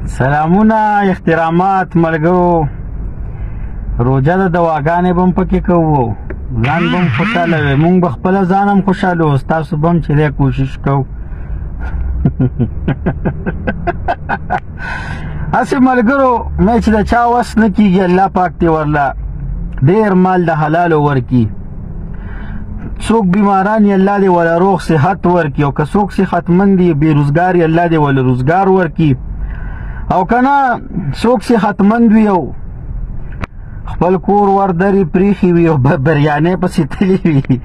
سلامونه احترامات ملګرو روجه د دواګانې بم پکې کوو ځان بم خوشاله وي مونږ به خپله ځان هم خوشاله وو ستاسو بم چې دی کوشش کوو هسې ملګرو مې چې د چا وس نه کېږي الله پاک دې ورله ډېر مال د حلالو ورکي څوک بیماران یې الله دې وله روغ صحت ورکي او که څوک صحتمند دي بېروزګار یې الله دې وله روزګار ورکي او که نه څوک صحتمند وي او خپل کور وردرې پریښي وي او بریانۍ پسې تللي وي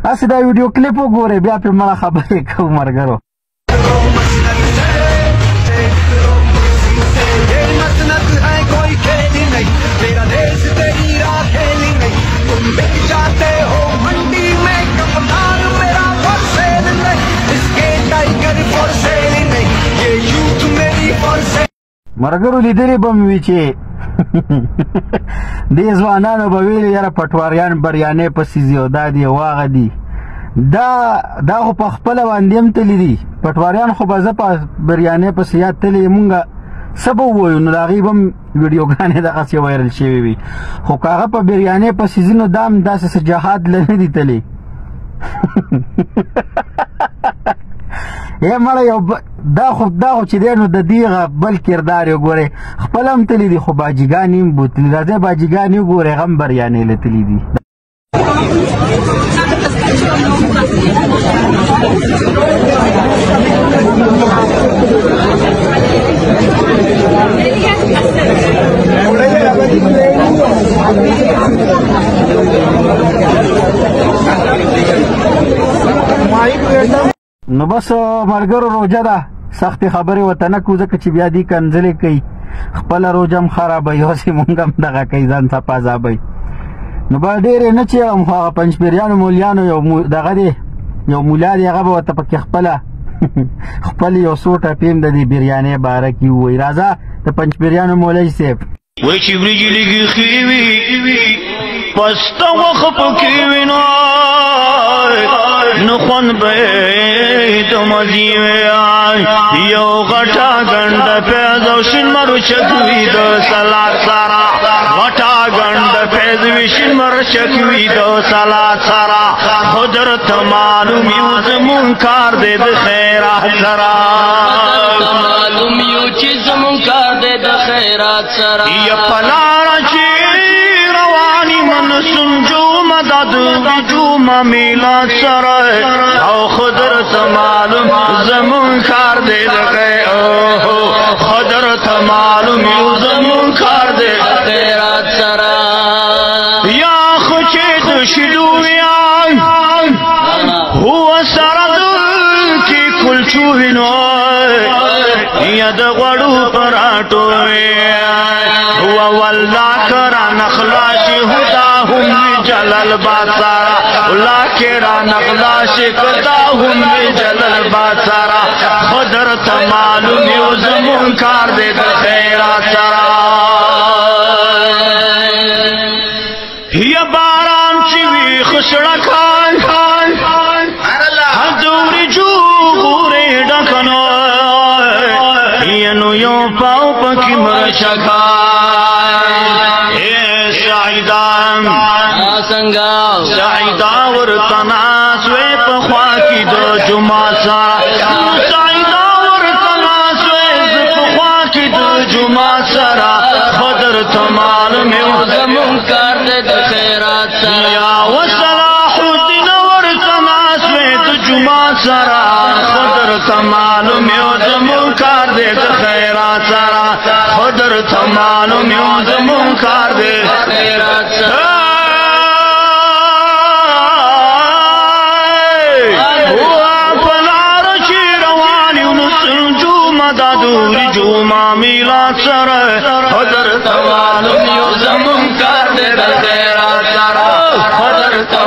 هسې دا ویډیو کلیپ وګورئ بیا پرې مړه خبرې کوو ملګرو مرګرو لیدلې به مې وي چې دې ځوانانو به ویلي یاره پټواریان بریانۍ پسې ځي او دا دي او هغه دي دا خو په خپله باندې هم تللي دي پټواریان خو به زه په بریانۍ پسې یا تللي مونږ څه به ووایو نو د هغې به هم ویډیوګانې دغسې وایرل شوې وي خو که هغه په بریانۍ پسې ځي نو دا هم داسې څه جهاد له نه دي تللی یا مړه یو دا خو چې دی نو د دې بل کردار یې ګورئ خپله هم تللي دي خو باجیګانې هم بوتلي راځئ باجیګانې وګورئ هغه هم بریانۍ له تللي دي نو بس ملګرو روجه ده سختې خبرې ورته نه کوو ځکه چې بیا دې کنځلې کوي خپله روجه هم خرابوي هسې مونږ هم دغه کوي ځان څپه ځابوي نو به ډېرې نه چیغم خو هغه پنجپیریانو مولیانو دغه دی یو مولا دی هغه به ورته پکې خپل یو څو ټپې هم د دې بریانۍ باره کې ووایي راځه د پنجپیریانو مولوي صاحب وای چې وریجې لږې ښې وي پسته غوښه پکې وي نو خوند به یې د مزي وي یو غټه ګنډه پیاز او شین مرچک وي د سلاد سره غټه ګنډه پیاز وي شین مرچک وي د سلاد سره خو درته معلوم یو زمون کار دی د خیرات سره معلوم یو چې زمون کار دی د خیرات سره یا پلاره چې رواني منسون جومه د جومه میلاد سره او خدر ته معلوم زمون کار دی د خدر ته معلوم یو زمون کار دی د خیرات سره یا خو چې د شیدو ویان هو سره دلکې کلچو وینو یا د غوړو پراټو هو والله کران خلاصي هداهم جلال باسارا الله کران خلاصي هداهم جلال باسارا خدر ته معلوم یو زمون کار دی د خیرات سره یا باران چې وي خسړه خان دوري جو غورې ډکنو نو یو پاو پکې مرشکا اے سعیدان څنګه سعیدا ورته ناس وې په خوا کې د جمعه سره سعیدا ورته ناس وې په خوا کې د جمعه سره خدر ته معلوم یو زمون کار دی د خیرات سره یا وصلاح الدین ورته ناس وې د جمعه سره خدر ته معلوم یو زمون کار دی د خیرات سره خدر ته معلوم یو زمون کار دی د خیرات سره دوری جوما میلاد سره خدر ته معلوم یو زمون کار دی د خیرات سره خدر ته